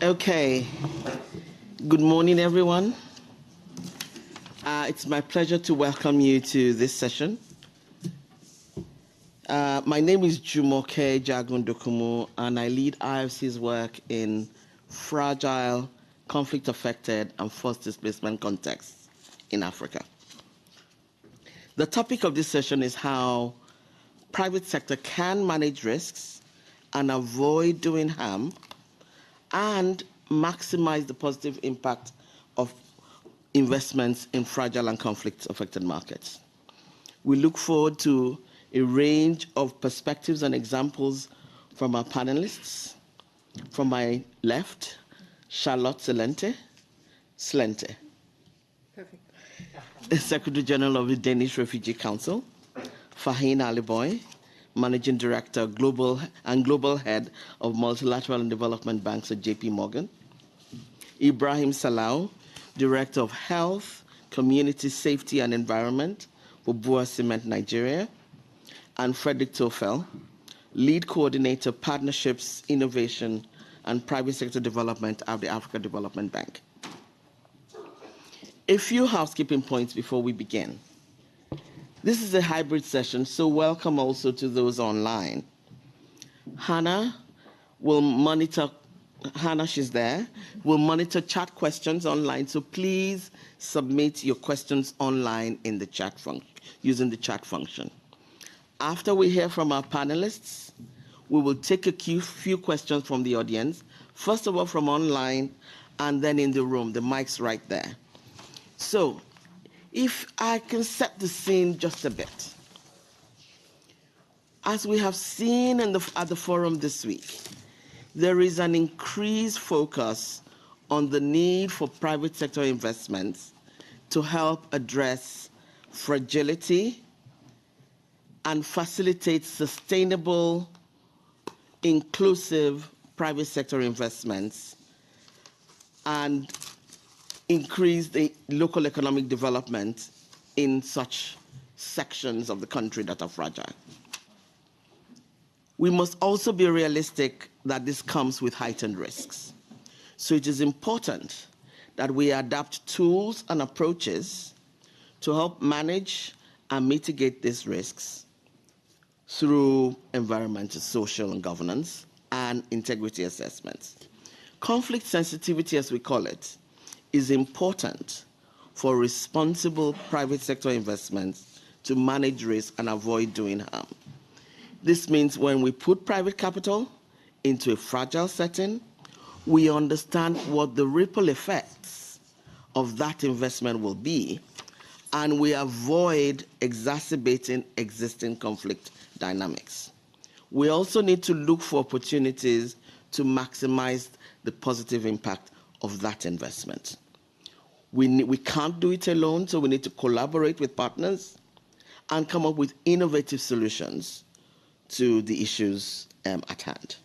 Okay, good morning, everyone. It's my pleasure to welcome you to this session. My name is Jumoke Jagundokumu, and I lead IFC's work in fragile, conflict-affected, and forced displacement contexts in Africa. The topic of this session is how private sector can manage risks and avoid doing harm and maximize the positive impact of investments in fragile and conflict-affected markets. We look forward to a range of perspectives and examples from our panelists. From my left, Charlotte Slente, Perfect. the Secretary General of the Danish Refugee Council, Fahine Aliboy, Managing Director Global Head of Multilateral and Development Banks at JP Morgan, Ibrahim Salau, Director of Health, Community Safety and Environment for Bua Cement Nigeria, and Frederick Tofel, Lead Coordinator Partnerships, Innovation, and Private Sector Development at the Africa Development Bank. A few housekeeping points before we begin. This is a hybrid session, so welcome also to those online. Hannah will monitor, she's there, will monitor chat questions online, so please submit your questions online in the chat function, using the chat function. After we hear from our panelists, we will take a few questions from the audience, first of all from online, and then in the room, the mic's right there. So, if I can set the scene just a bit. As we have seen at the forum this week, there is an increased focus on the need for private sector investments to help address fragility and facilitate sustainable, inclusive private sector investments and increase the local economic development in such sections of the country that are fragile. We must also be realistic that this comes with heightened risks. So it is important that we adapt tools and approaches to help manage and mitigate these risks through environmental, social, and governance and integrity assessments. Conflict sensitivity, as we call it, is important for responsible private sector investments to manage risk and avoid doing harm. This means when we put private capital into a fragile setting, we understand what the ripple effects of that investment will be, and we avoid exacerbating existing conflict dynamics. We also need to look for opportunities to maximize the positive impact of that investment. We can't do it alone, so we need to collaborate with partners and come up with innovative solutions to the issues at hand.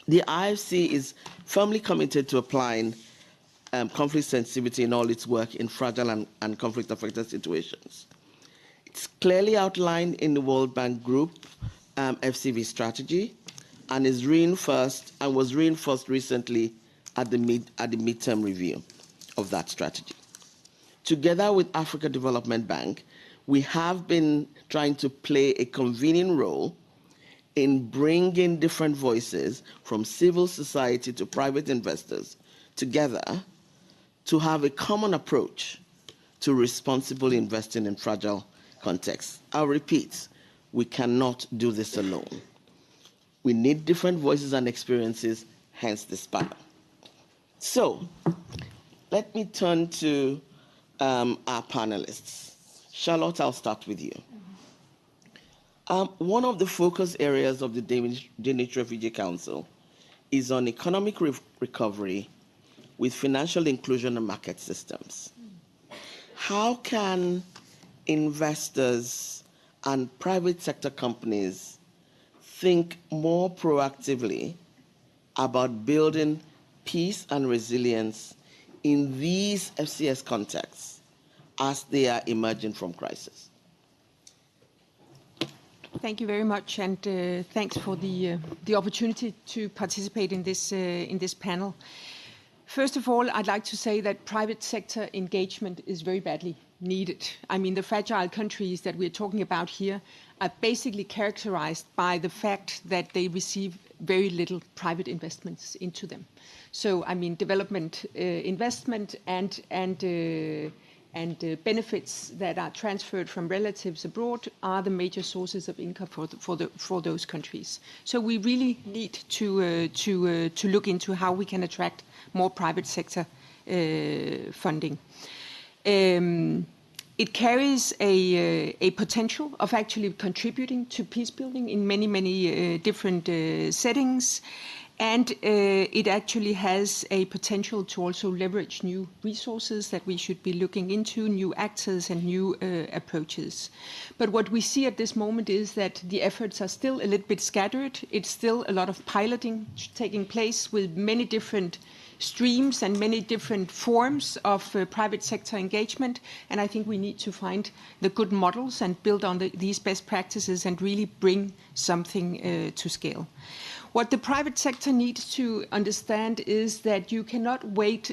The IFC is firmly committed to applying conflict sensitivity in all its work in fragile and conflict-affected situations. It's clearly outlined in the World Bank Group FCV strategy and was reinforced recently at the midterm review of that strategy. Together with Africa Development Bank, we have been trying to play a convening role in bringing different voices from civil society to private investors together to have a common approach to responsible investing in fragile contexts. I'll repeat, we cannot do this alone. We need different voices and experiences, hence this panel. So, let me turn to our panelists. Charlotte, I'll start with you. One of the focus areas of the Danish Refugee Council is on economic recovery with financial inclusion and market systems. How can investors and private sector companies think more proactively about building peace and resilience in these FCS contexts as they are emerging from crisis? Thank you very much, and thanks for the opportunity to participate in this panel. First of all, I'd like to say that private sector engagement is very badly needed. I mean, the fragile countries that we're talking about here are basically characterized by the fact that they receive very little private investments into them. So, I mean, development investment and benefits that are transferred from relatives abroad are the major sources of income for those countries. So we really need to look into how we can attract more private sector funding. It carries a potential of actually contributing to peace building in many different settings. And it actually has a potential to also leverage new resources that we should be looking into, new actors and new approaches. But what we see at this moment is that the efforts are still a little bit scattered. It's still a lot of piloting taking place with many different streams and many different forms of private sector engagement. And I think we need to find the good models and build on these best practices and really bring something to scale. What the private sector needs to understand is that you cannot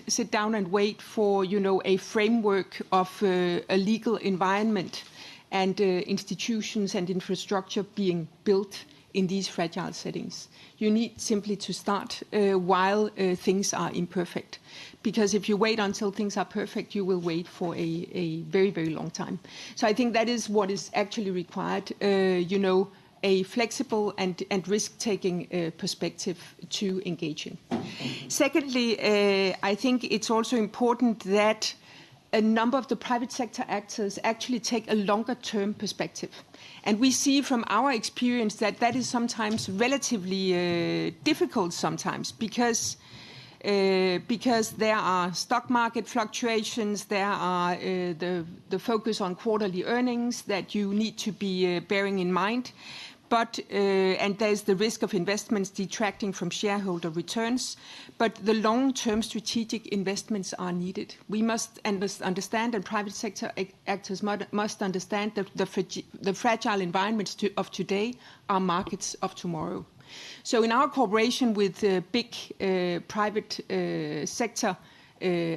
sit down and wait for, a framework of a legal environment and institutions and infrastructure being built in these fragile settings. You need simply to start while things are imperfect. Because if you wait until things are perfect, you will wait for a very, very long time. So I think that is what is actually required, a flexible and risk-taking perspective to engage in. Secondly, I think it's also important that a number of the private sector actors actually take a longer-term perspective. And we see from our experience that that is sometimes relatively difficult sometimes because there are stock market fluctuations, there are the focus on quarterly earnings that you need to be bearing in mind. And there's the risk of investments detracting from shareholder returns. But the long-term strategic investments are needed. We must understand, and private sector actors must understand that the fragile environments of today are markets of tomorrow. So in our cooperation with big private sector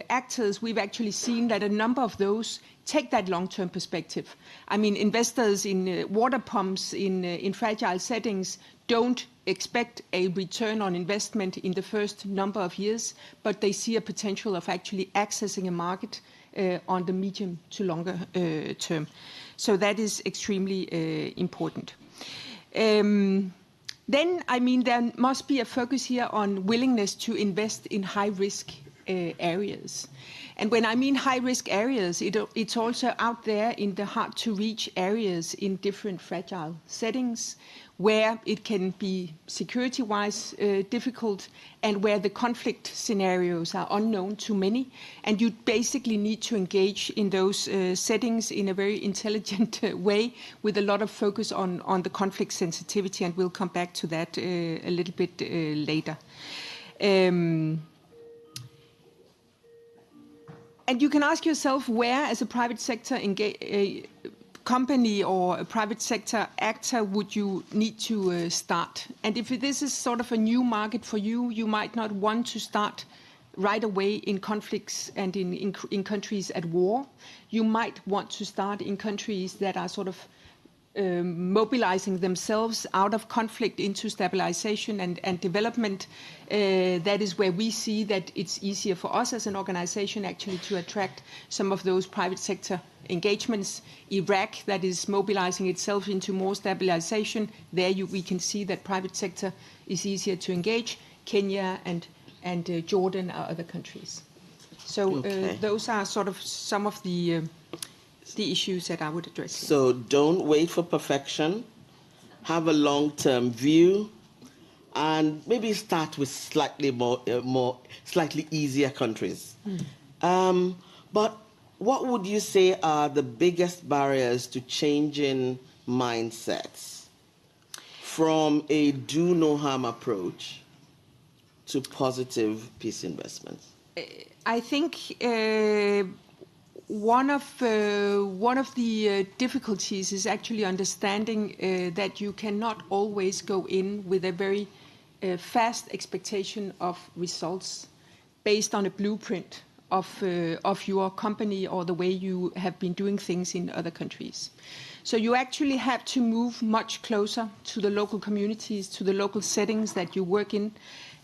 actors, we've actually seen that a number of those take that long-term perspective. I mean, investors in water pumps in fragile settings don't expect a return on investment in the first number of years, but they see a potential of actually accessing a market on the medium to longer term. So that is extremely important. Then, I mean, there must be a focus here on willingness to invest in high-risk areas. And when I mean high-risk areas, it's also out there in the hard-to-reach areas in different fragile settings where it can be security-wise difficult and where the conflict scenarios are unknown to many. And you basically need to engage in those settings in a very intelligent way with a lot of focus on the conflict sensitivity, and we'll come back to that a little bit later. And you can ask yourself where, as a private sector company or a private sector actor, would you need to start? And if this is sort of a new market for you, you might not want to start right away in conflicts and in countries at war. You might want to start in countries that are sort of mobilizing themselves out of conflict into stabilization and development. That is where we see that it's easier for us as an organization actually to attract some of those private sector engagements. Iraq, that is mobilizing itself into more stabilization. There we can see that private sector is easier to engage. Kenya and Jordan are other countries. So those are sort of some of the issues that I would address. So don't wait for perfection. Have a long-term view, and maybe start with slightly slightly easier countries. But what would you say are the biggest barriers to changing mindsets from a do no harm approach to positive peace investments? I think one of the difficulties is actually understanding that you cannot always go in with a very fast expectation of results based on a blueprint of your company or the way you have been doing things in other countries. So you actually have to move much closer to the local communities, to the local settings that you work in,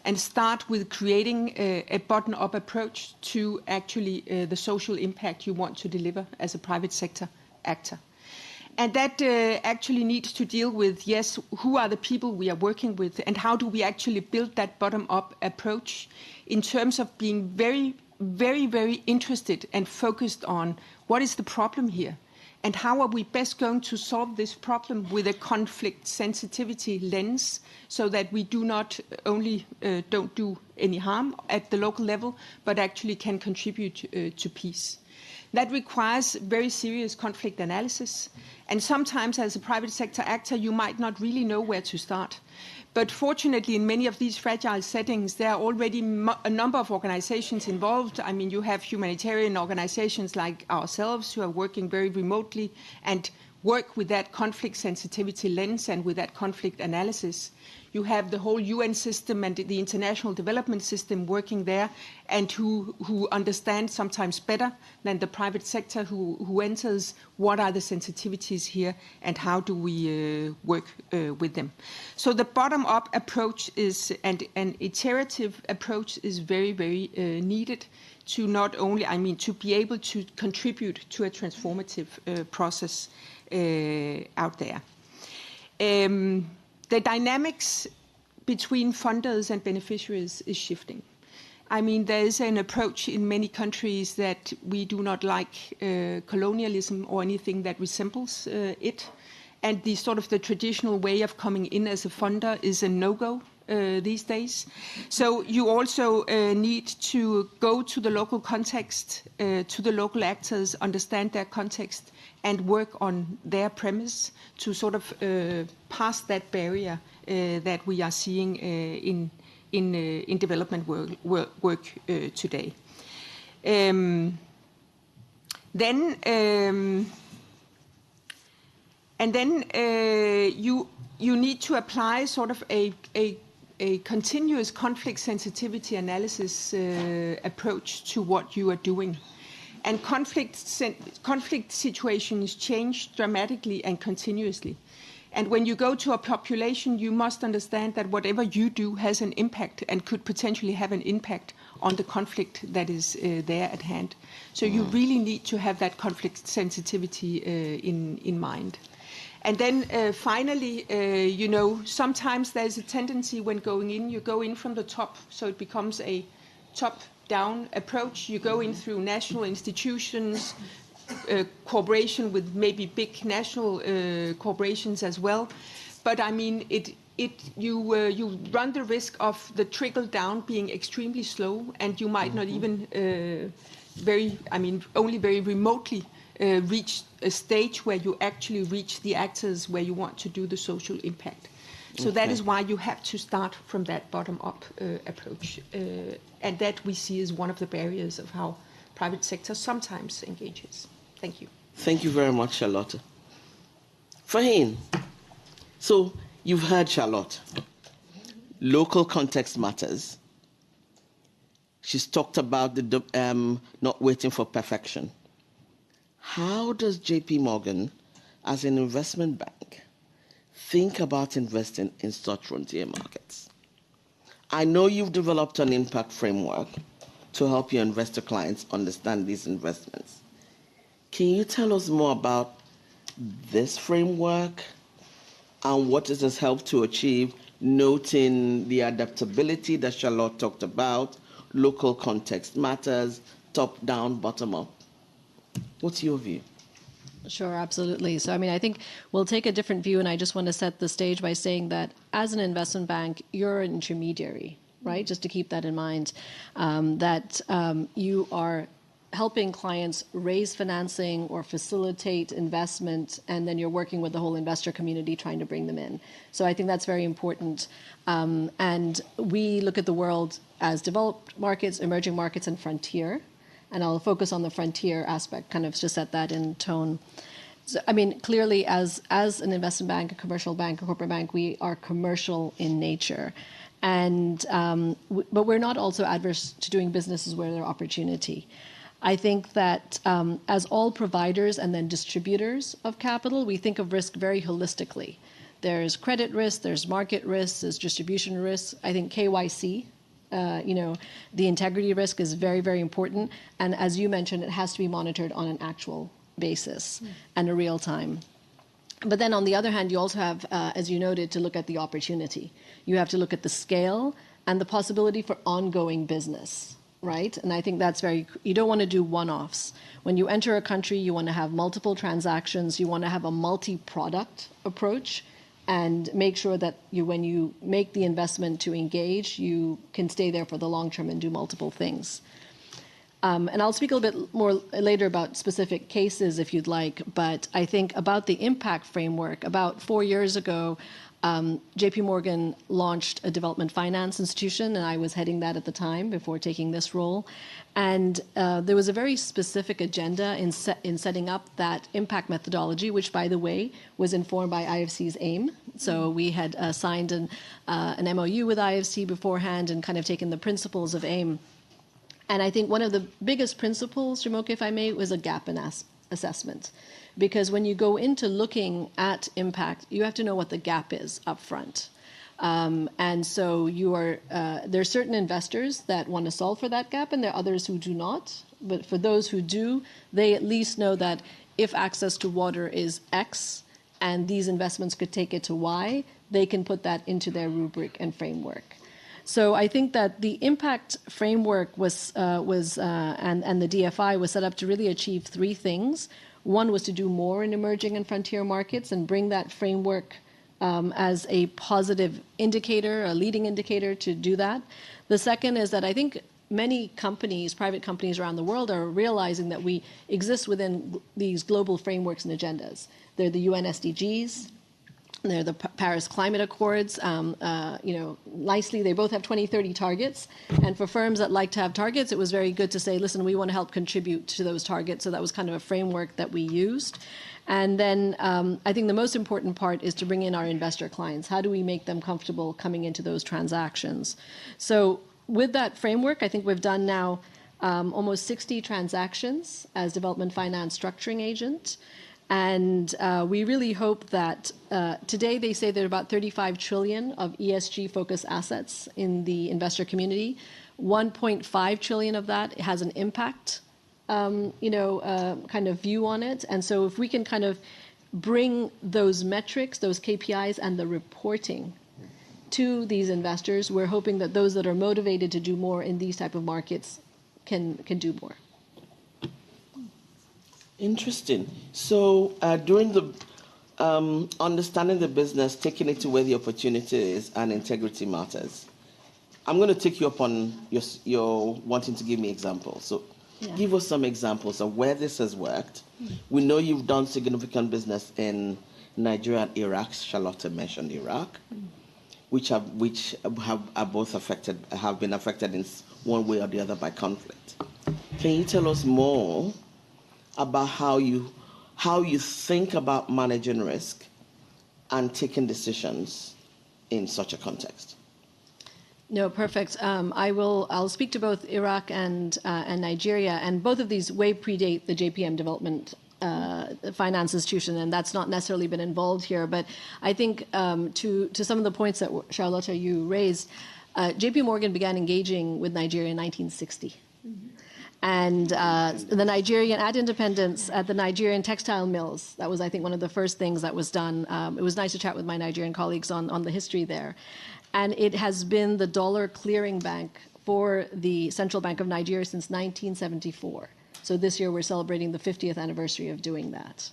and start with creating a bottom-up approach to actually the social impact you want to deliver as a private sector actor. And that actually needs to deal with, yes, who are the people we are working with, and how do we actually build that bottom-up approach in terms of being very, very, very interested and focused on what is the problem here, and how are we best going to solve this problem with a conflict sensitivity lens, so that we do not only don't do any harm at the local level, but actually can contribute to peace. That requires very serious conflict analysis. And sometimes as a private sector actor, you might not really know where to start. But fortunately, in many of these fragile settings, there are already a number of organizations involved. I mean, you have humanitarian organizations like ourselves who are working very remotely and work with that conflict sensitivity lens and with that conflict analysis. You have the whole UN system and the international development system working there, and who understand sometimes better than the private sector who enters what are the sensitivities here and how do we work with them. So the bottom-up approach is, and an iterative approach is very, very needed to not only, I mean, to be able to contribute to a transformative process out there. The dynamics between funders and beneficiaries is shifting. I mean, there is an approach in many countries that we do not like colonialism or anything that resembles it. And the sort of the traditional way of coming in as a funder is a no-go these days. So you also need to go to the local context, to the local actors, understand their context, and work on their premise to sort of pass that barrier that we are seeing in development work today. You need to apply sort of a continuous conflict sensitivity analysis approach to what you are doing. And conflict situations change dramatically and continuously. And when you go to a population, you must understand that whatever you do has an impact and could potentially have an impact on the conflict that is there at hand. So you really need to have that conflict sensitivity in mind. And then finally, you know, sometimes there's a tendency when going in, you go in from the top, so it becomes a top-down approach. You go in through national institutions, cooperation with maybe big national corporations as well. But I mean, you run the risk of the trickle down being extremely slow, and you might not even only very remotely reach a stage where you actually reach the actors where you want to do the social impact. So that is why you have to start from that bottom-up approach. And that we see as one of the barriers of how private sector sometimes engages. Thank you. Thank you very much, Charlotte. Fahim, so you've heard Charlotte. Local context matters. She's talked about the not waiting for perfection. How does JP Morgan, as an investment bank, think about investing in such frontier markets? I know you've developed an impact framework to help your investor clients understand these investments. Can you tell us more about this framework and what it has helped to achieve, noting the adaptability that Charlotte talked about, local context matters, top-down, bottom-up? What's your view? Sure, absolutely. So, I mean, I think we'll take a different view, and I just want to set the stage by saying that as an investment bank, you're an intermediary, right? Just to keep that in mind, that you are helping clients raise financing or facilitate investment, and then you're working with the whole investor community trying to bring them in. So I think that's very important. And we look at the world as developed markets, emerging markets, and frontier. And I'll focus on the frontier aspect, kind of to set that in tone. So, I mean, clearly, as an investment bank, a commercial bank, a corporate bank, we are commercial in nature. And but we're not also adverse to doing businesses where there are opportunity. I think that as all providers and then distributors of capital, we think of risk very holistically. There's credit risk, there's market risk, there's distribution risk. I think KYC, the integrity risk is very, very important. And as you mentioned, it has to be monitored on an actual basis and a real time. But then on the other hand, you also have, as you noted, to look at the opportunity. You have to look at the scale and the possibility for ongoing business, right? And I think that's you don't want to do one-offs. When you enter a country, you want to have multiple transactions. You want to have a multi-product approach and make sure that when you make the investment to engage, you can stay there for the long term and do multiple things. And I'll speak a little bit more later about specific cases if you'd like, but I think about the impact framework. About 4 years ago, JP Morgan launched a development finance institution, and I was heading that at the time before taking this role. And there was a very specific agenda in setting up that impact methodology, which, by the way, was informed by IFC's AIM. So we had signed an MOU with IFC beforehand and kind of taken the principles of AIM. And I think one of the biggest principles, Jamoke, if I may, was a gap assessment. Because when you go into looking at impact, you have to know what the gap is up front. And so there are certain investors that want to solve for that gap, and there are others who do not. But for those who do, they at least know that if access to water is X and these investments could take it to Y, they can put that into their rubric and framework. So I think that the impact framework and the DFI was set up to really achieve three things. One was to do more in emerging and frontier markets and bring that framework as a positive indicator, a leading indicator to do that. The second is that I think many companies, private companies around the world, are realizing that we exist within these global frameworks and agendas. They're the UN SDGs. They're the Paris Climate Accords. Nicely, they both have 2030 targets. And for firms that like to have targets, it was very good to say, listen, we want to help contribute to those targets. So that was kind of a framework that we used. And then I think the most important part is to bring in our investor clients. How do we make them comfortable coming into those transactions? So with that framework, I think we've done now almost 60 transactions as development finance structuring agent. And we really hope that today they say there are about 35 trillion of ESG-focused assets in the investor community. 1.5 trillion of that has an impact, kind of view on it. And so if we can kind of bring those metrics, those KPIs, and the reporting to these investors, we're hoping that those that are motivated to do more in these type of markets can do more. Interesting. So during the understanding the business, taking it to where the opportunity is and integrity matters, I'm going to take you up on your wanting to give me examples. So give us some examples of where this has worked. We know you've done significant business in Nigeria and Iraq. Charlotte mentioned Iraq, which have been affected in one way or the other by conflict. Can you tell us more about how you think about managing risk and taking decisions in such a context? No, perfect. I'll speak to both Iraq and Nigeria, and both of these way predate the JPM development finance institution, and that's not necessarily been involved here. But I think to some of the points that Charlotta, you raised, JP Morgan began engaging with Nigeria in 1960. And the Nigerian, at independence, at the Nigerian textile mills, that was, I think, one of the first things that was done. It was nice to chat with my Nigerian colleagues on the history there. And it has been the dollar clearing bank for the Central Bank of Nigeria since 1974. So this year we're celebrating the 50th anniversary of doing that.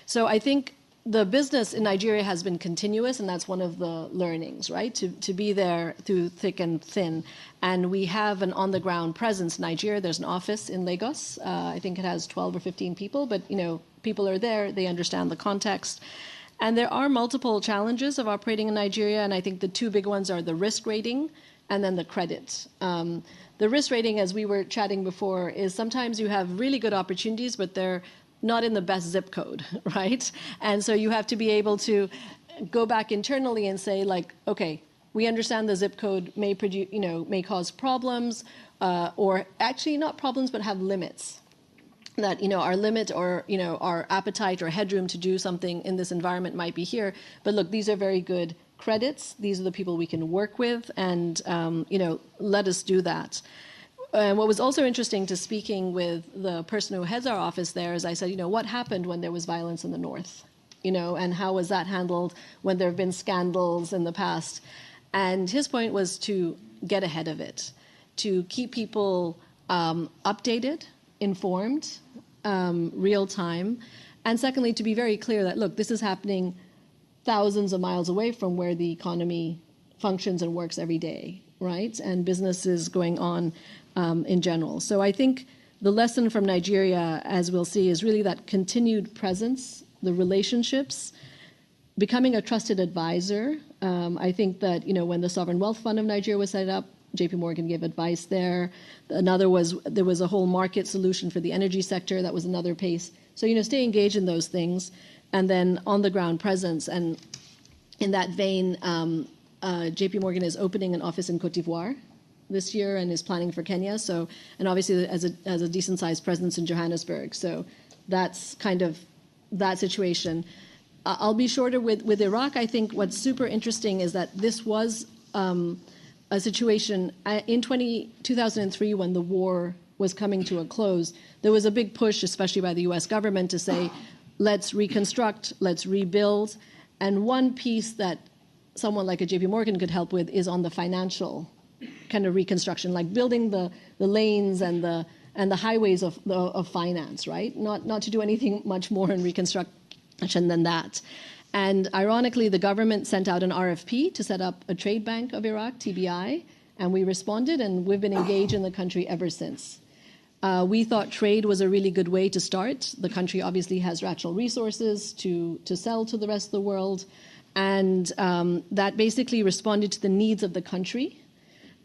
So I think the business in Nigeria has been continuous, and that's one of the learnings, right? To be there through thick and thin. And we have an on-the-ground presence in Nigeria. There's an office in Lagos. I think it has 12 or 15 people, but people are there. They understand the context. And there are multiple challenges of operating in Nigeria, and I think the two big ones are the risk rating and then the credit. The risk rating, as we were chatting before, is sometimes you have really good opportunities, but they're not in the best zip code, right? And so you have to be able to go back internally and say, like, okay, we understand the zip code may produce, may cause problems, or actually not problems, but have limits. That our limit or our appetite or headroom to do something in this environment might be here. But look, these are very good credits. These are the people we can work with, and let us do that. And what was also interesting to speaking with the person who heads our office there is I said, what happened when there was violence in the north? And how was that handled when there have been scandals in the past? And his point was to get ahead of it, to keep people updated, informed, real time, and secondly, to be very clear that, look, this is happening thousands of miles away from where the economy functions and works every day, right? And business is going on in general. So I think the lesson from Nigeria, as we'll see, is really that continued presence, the relationships, becoming a trusted advisor. I think that, when the Sovereign Wealth Fund of Nigeria was set up, JP Morgan gave advice there. There was a whole market solution for the energy sector. That was another pace. So, stay engaged in those things. And then on the ground presence. And in that vein, JP Morgan is opening an office in Cote d'Ivoire this year and is planning for Kenya. So, and obviously as a decent sized presence in Johannesburg. So that's kind of that situation. I'll be shorter with Iraq. I think what's super interesting is that this was a situation in 2003 when the war was coming to a close. There was a big push, especially by the US government, to say, let's reconstruct, let's rebuild. And one piece that someone like a JP Morgan could help with is on the financial kind of reconstruction, like building the lanes and the highways of finance, right? Not to do anything much more in reconstruction than that. And ironically, the government sent out an RFP to set up a trade bank of Iraq, TBI, and we responded, and we've been engaged in the country ever since. We thought trade was a really good way to start. The country obviously has natural resources to sell to the rest of the world, and that basically responded to the needs of the country.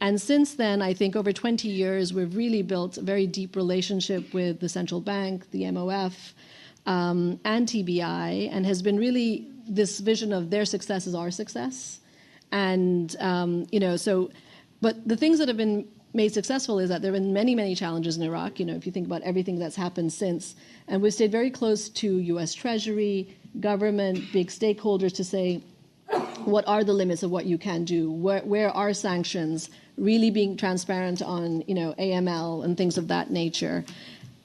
And since then, I think over 20 years, we've really built a very deep relationship with the central bank, the MOF, and TBI, and has been really this vision of their success is our success. And, but the things that have been made successful is that there have been many, many challenges in Iraq, if you think about everything that's happened since. And we've stayed very close to US Treasury, government, big stakeholders to say, what are the limits of what you can do? Where are sanctions? Really being transparent on, AML and things of that nature.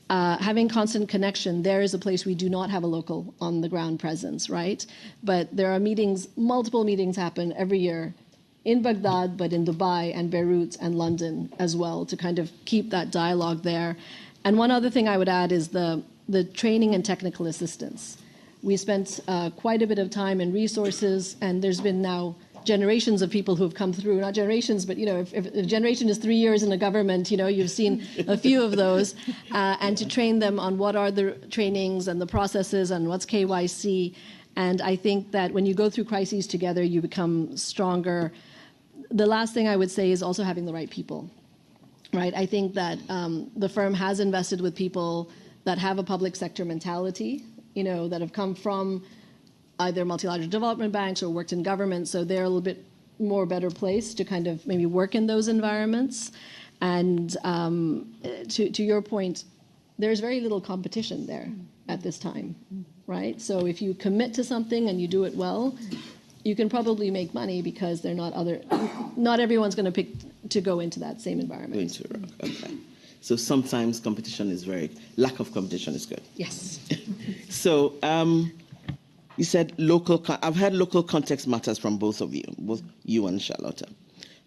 Having constant connection, there is a place we do not have a local on the ground presence, right? But there are meetings, multiple meetings happen every year in Baghdad, but in Dubai and Beirut and London as well to kind of keep that dialogue there. And one other thing I would add is the training and technical assistance. We spent quite a bit of time and resources, and there's been now generations of people who've come through, not generations, but if a generation is 3 years in a government, you've seen a few of those, and to train them on what are the trainings and the processes and what's KYC. And I think that when you go through crises together, you become stronger. The last thing I would say is also having the right people, right? I think that the firm has invested with people that have a public sector mentality, that have come from either multilateral development banks or worked in government, so they're a little bit more better placed to kind of maybe work in those environments. And to your point, there's very little competition there at this time, right? So if you commit to something and you do it well, you can probably make money because not everyone's going to pick to go into that same environment. Okay. So sometimes lack of competition is good. Yes. So you said I've heard local context matters from both of you, both you and Charlotte.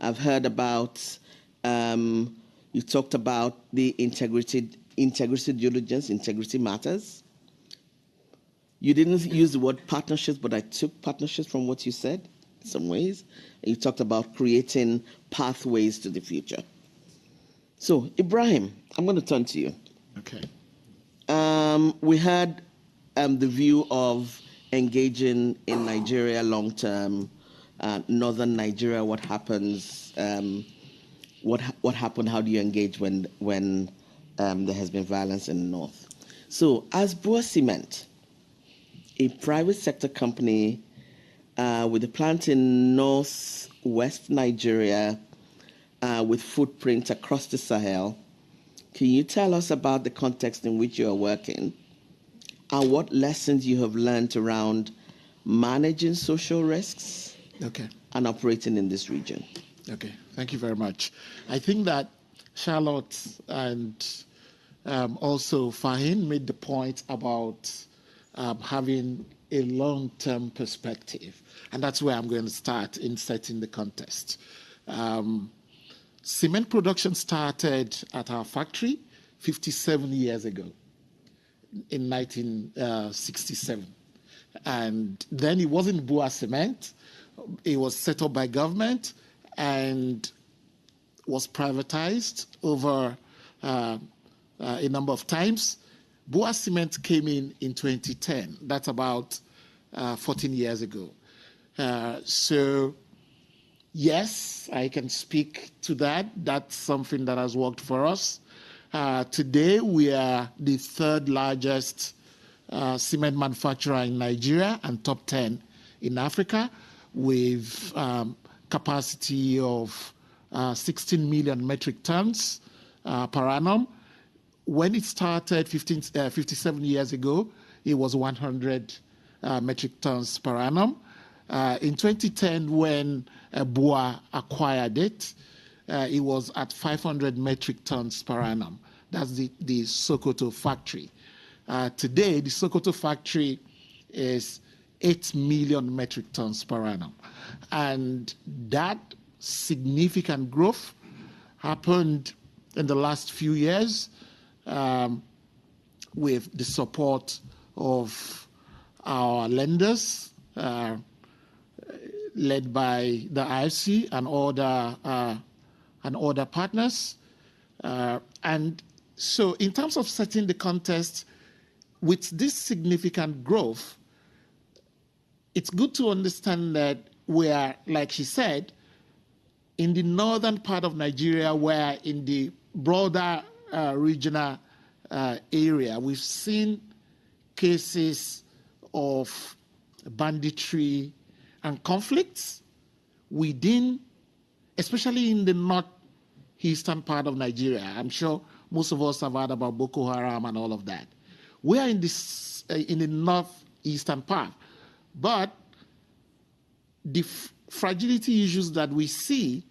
I've heard about, you talked about the integrity due diligence, integrity matters. You didn't use the word partnerships, but I took partnerships from what you said in some ways. You talked about creating pathways to the future. So, Ibrahim, I'm going to turn to you. Okay. We had the view of engaging in Nigeria long-term, northern Nigeria, what happens what happened, how do you engage when there has been violence in the north. So as Bua Cement, a private sector company with a plant in northwest Nigeria with footprint across the Sahel, can you tell us about the context in which you are working and what lessons you have learned around managing social risks and operating in this region? Okay, thank you very much. I think that Charlotte and also Fahim made the point about having a long-term perspective, and that's where I'm going to start in setting the context. Cement production started at our factory 57 years ago, in 1967. And then it wasn't Bua Cement. It was set up by government and was privatized over a number of times. Bua Cement came in 2010. That's about 14 years ago. So, yes, I can speak to that. That's something that has worked for us. Today, we are the third largest cement manufacturer in Nigeria and top 10 in Africa, with capacity of 16 million metric tons per annum. When it started 57 years ago, it was 100 metric tons per annum. In 2010, when Bua acquired it, it was at 500 metric tons per annum. That's the Sokoto factory. Today, the Sokoto factory is 8 million metric tons per annum. And that significant growth happened in the last few years with the support of our lenders, led by the IFC and other partners. And so in terms of setting the context, with this significant growth, it's good to understand that we are, like she said, in the northern part of Nigeria, where in the broader regional area, we've seen cases of banditry and conflicts within, especially in the northeastern part of Nigeria. I'm sure most of us have heard about Boko Haram and all of that. We are in the northeastern part, but the fragility issues that we see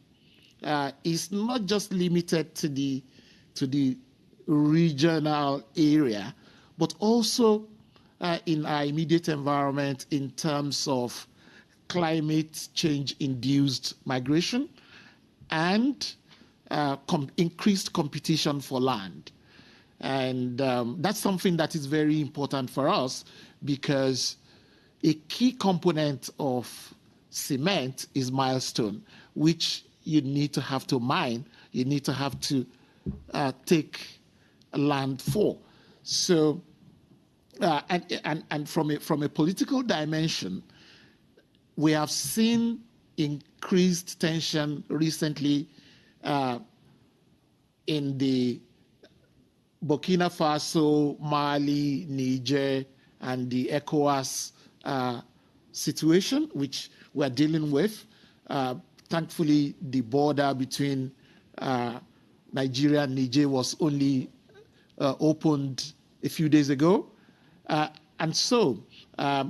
is not just limited to the regional area, but also in our immediate environment in terms of climate change-induced migration and increased competition for land. And that's something that is very important for us, because a key component of cement is milestone, which you need to have to mine, you need to have to take land for. So, and from a political dimension, we have seen increased tension recently in the Burkina Faso, Mali, Niger, and the ECOWAS situation, which we're dealing with. Thankfully, the border between Nigeria and Niger was only opened a few days ago. And so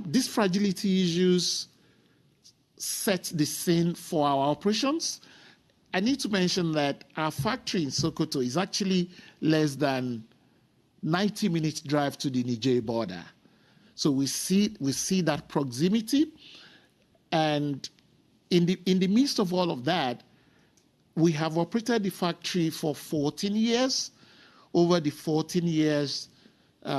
these fragility issues set the scene for our operations. I need to mention that our factory in Sokoto is actually less than 90-minute drive to the Niger border. So we see that proximity, and in the midst of all of that, we have operated the factory for 14 years. Over the 14 years,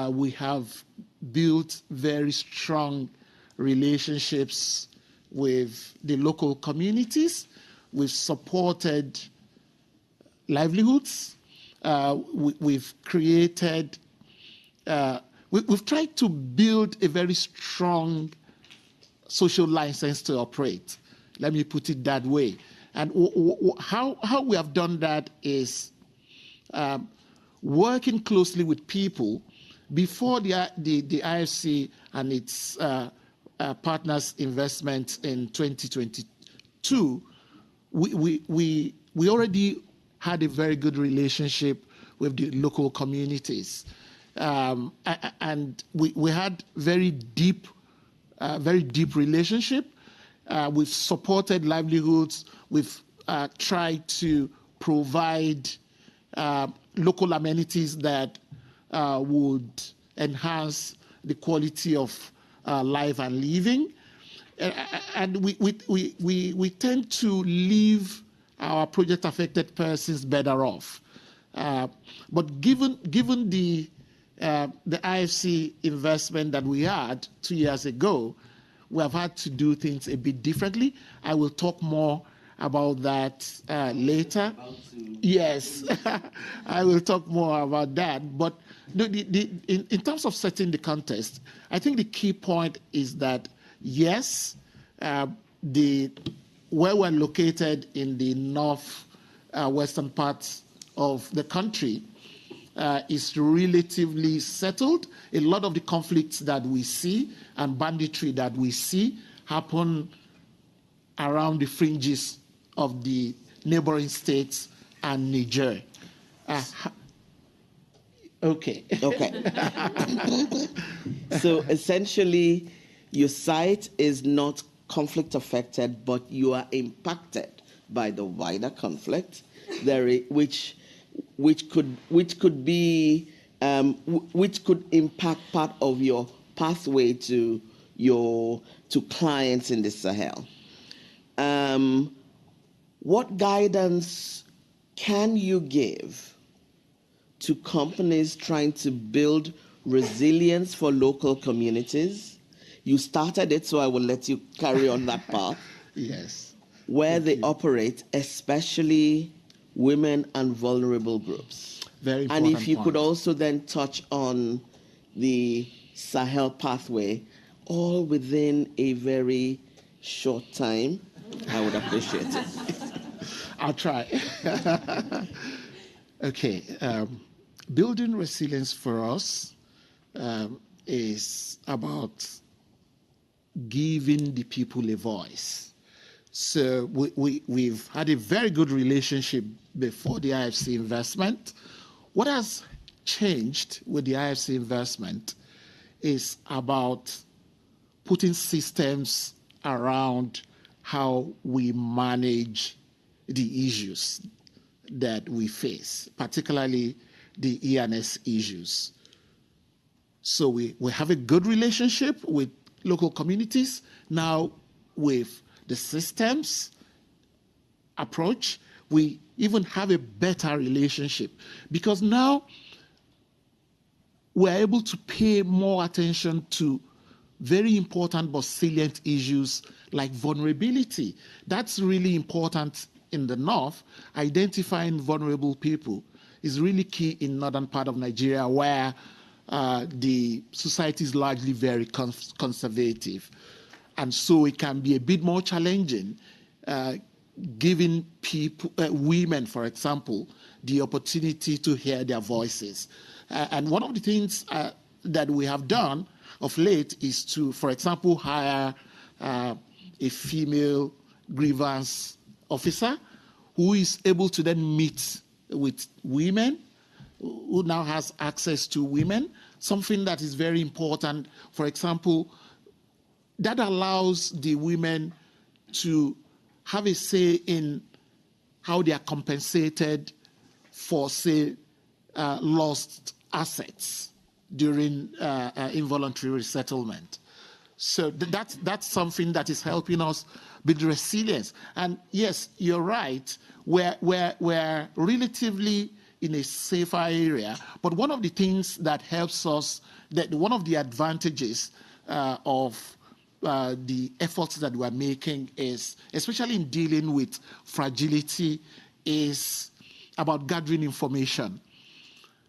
we have built very strong relationships with the local communities. We've supported livelihoods. We've created, we've tried to build a very strong social license to operate. Let me put it that way. And how we have done that is working closely with people before the IFC and its partners' investment in 2022. We already had a very good relationship with the local communities, and we had very deep relationship. We've supported livelihoods. We've tried to provide local amenities that would enhance the quality of life and living. And we tend to leave our project-affected persons better off. But given the IFC investment that we had 2 years ago, we have had to do things a bit differently. I will talk more about that later. Yes, I will talk more about that. But in terms of setting the context, I think the key point is that, yes, where we're located in the western parts of the country is relatively settled. A lot of the conflicts that we see and banditry that we see happen around the fringes of the neighboring states and Niger. Okay. So essentially, your site is not conflict affected, but you are impacted by the wider conflict, which could impact part of your pathway to clients in the Sahel. What guidance can you give to companies trying to build resilience for local communities? You started it, so I will let you carry on that path. Yes. Where they operate, especially women and vulnerable groups. Very important. And if you point. could also then touch on the Sahel pathway, all within a very short time, I would appreciate it. I'll try. Okay. Building resilience for us is about giving the people a voice. So we've had a very good relationship before the IFC investment. What has changed with the IFC investment is about putting systems around how we manage the issues that we face, particularly the E&S issues. So we have a good relationship with local communities. Now with the systems approach, we even have a better relationship because now we're able to pay more attention to very important but salient issues like vulnerability. That's really important in the north. Identifying vulnerable people is really key in northern part of Nigeria where the society is largely very conservative. And so it can be a bit more challenging giving people, women, for example, the opportunity to hear their voices. And one of the things that we have done of late is to, for example, hire a female grievance officer who is able to then meet with women, who now has access to women, something that is very important. For example, that allows the women to have a say in how they are compensated for, say, lost assets during involuntary resettlement. So that's something that is helping us build resilience. And yes, you're right, we're relatively in a safer area, but one of the things that helps us, that one of the advantages of the efforts that we're making is, especially in dealing with fragility, is about gathering information.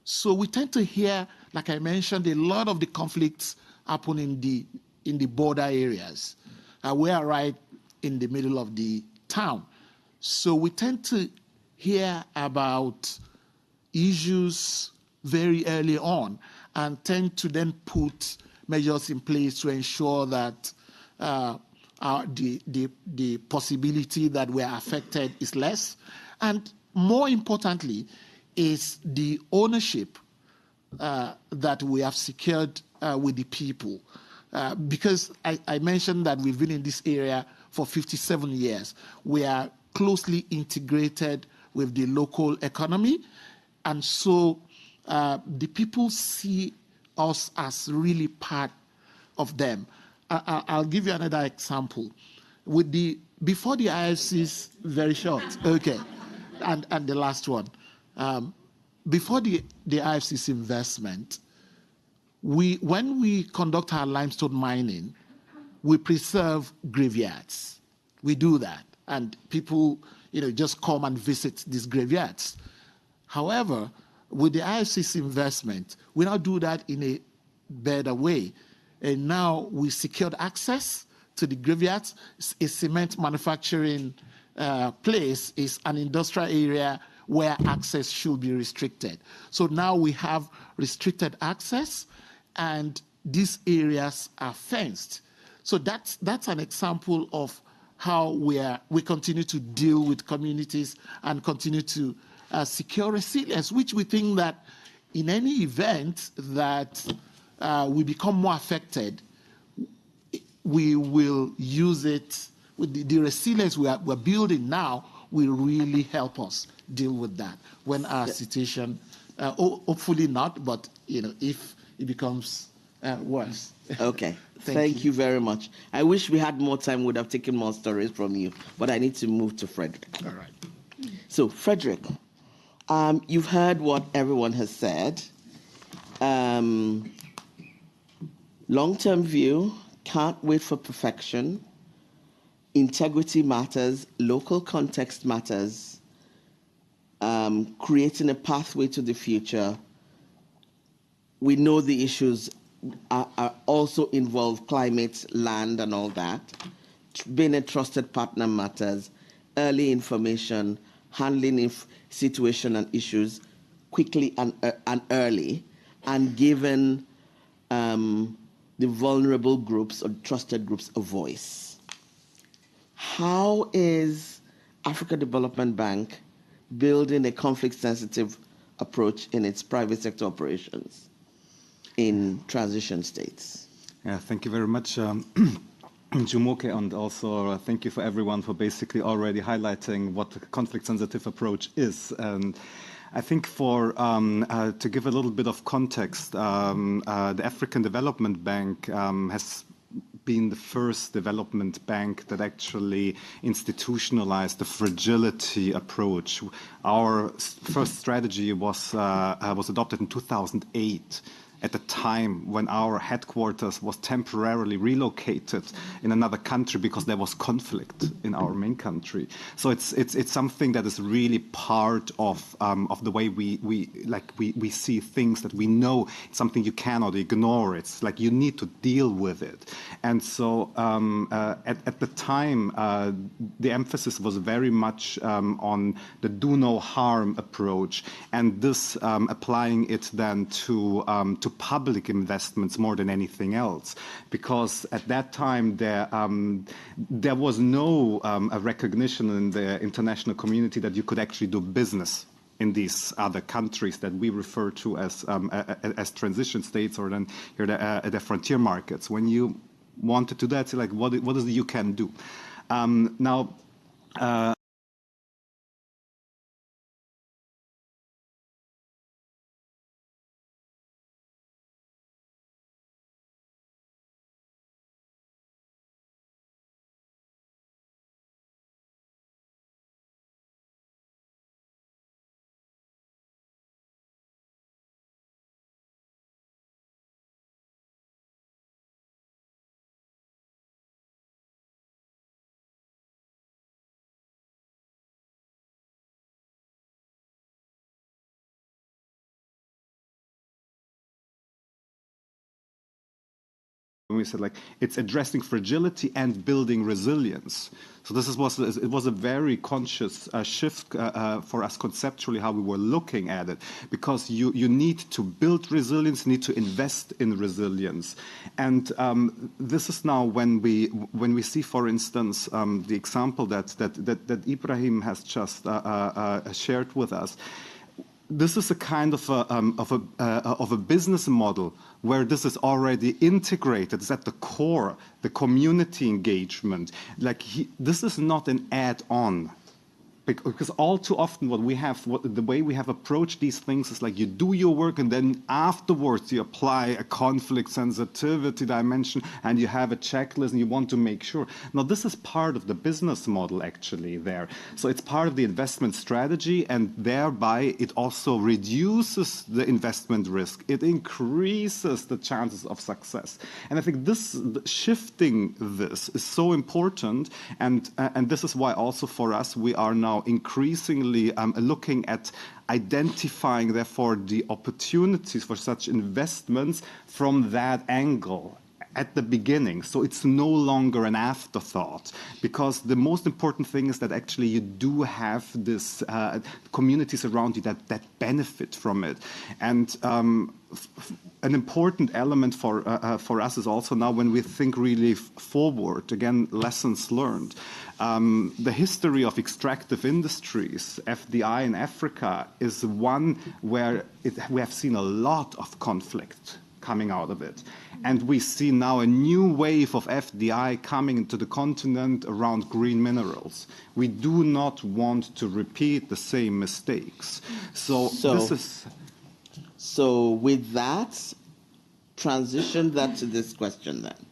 So we tend to hear, like I mentioned, a lot of the conflicts happen in the border areas. We are right in the middle of the town. So we tend to hear about issues very early on and tend to then put measures in place to ensure that the possibility that we're affected is less. And more importantly, is the ownership that we have secured with the people. Because I mentioned that we've been in this area for 57 years. We are closely integrated with the local economy. And so the people see us as really part of them. I'll give you another example. Before the IFC's, very short, okay, and the last one. Before the IFC's investment, when we conduct our limestone mining, we preserve graveyards. We do that, and people, just come and visit these graveyards. However, with the IFC's investment, we now do that in a better way, and now we secured access to the graveyards. A cement manufacturing place is an industrial area where access should be restricted. So now we have restricted access, and these areas are fenced. So that's an example of how we continue to deal with communities and continue to secure resilience, which we think that in any event that we become more affected, we will use it. With the resilience we're building now will really help us deal with that when our situation, hopefully not, but if it becomes worse. Okay. Thank you very much. I wish we had more time, would have taken more stories from you, but I need to move to Frederick. All right. So, Frederick, you've heard what everyone has said. Long-term view, can't wait for perfection. Integrity matters, local context matters. Creating a pathway to the future. We know the issues are also involve climate, land, and all that. Being a trusted partner matters. Early information, handling situation and issues quickly and early, and giving the vulnerable groups or trusted groups a voice. How is Africa Development Bank building a conflict-sensitive approach in its private sector operations in transition states? Yeah, thank you very much, Jumoke, and also thank you for everyone for basically already highlighting what the conflict-sensitive approach is. And I think to give a little bit of context, the African Development Bank has been the first development bank that actually institutionalized the fragility approach. Our first strategy was adopted in 2008. At the time when our headquarters was temporarily relocated in another country because there was conflict in our main country. So it's something that is really part of the way we see things, that we know it's something you cannot ignore. It's like you need to deal with it. And so at the time, the emphasis was very much on the do no harm approach, and this applying it then to public investments more than anything else, because at that time there was no a recognition in the international community that you could actually do business in these other countries that we refer to as transition states, or then here the frontier markets. When you wanted to do that, like what is it you can do? Now. we said like it's addressing fragility and building resilience. So this was a very conscious shift for us conceptually how we were looking at it, because you need to build resilience, you need to invest in resilience, and this is now when we see, for instance, the example that Ibrahim has just shared with us. This is a kind of a business model where this is already integrated. It's at the core, the community engagement. This is not an add-on. Because all too often the way we have approached these things is like you do your work and then afterwards you apply a conflict sensitivity dimension and you have a checklist and you want to make sure. Now this is part of the business model actually there. So it's part of the investment strategy, and thereby it also reduces the investment risk. It increases the chances of success. And I think shifting this is so important, and this is why also for us we are now increasingly looking at identifying, therefore, the opportunities for such investments from that angle at the beginning. So it's no longer an afterthought, because the most important thing is that actually you do have this communities around you that benefit from it. And an important element for us is also now when we think really forward, again, lessons learned. The history of extractive industries, FDI in Africa, is one where we have seen a lot of conflict coming out of it. And we see now a new wave of FDI coming into the continent around green minerals. We do not want to repeat the same mistakes. So with that, transition that to this question then.